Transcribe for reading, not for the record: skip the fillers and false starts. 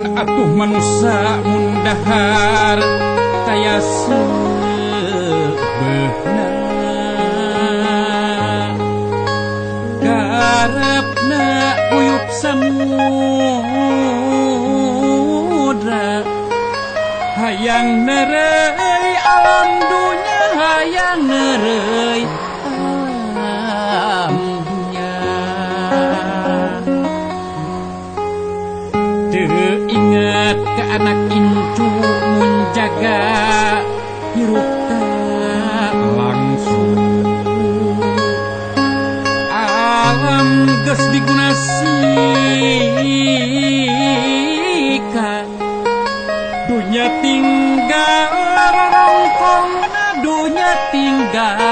atuh manusia mundahar kaya sebeuna garepna uyup samudra hayang nerei alam dunya hayang nerei alam dunya teu inget ke anak incu mun jaga hirup langsung alam geus digunasikan dunya tinggal rorongkongna dunya tinggal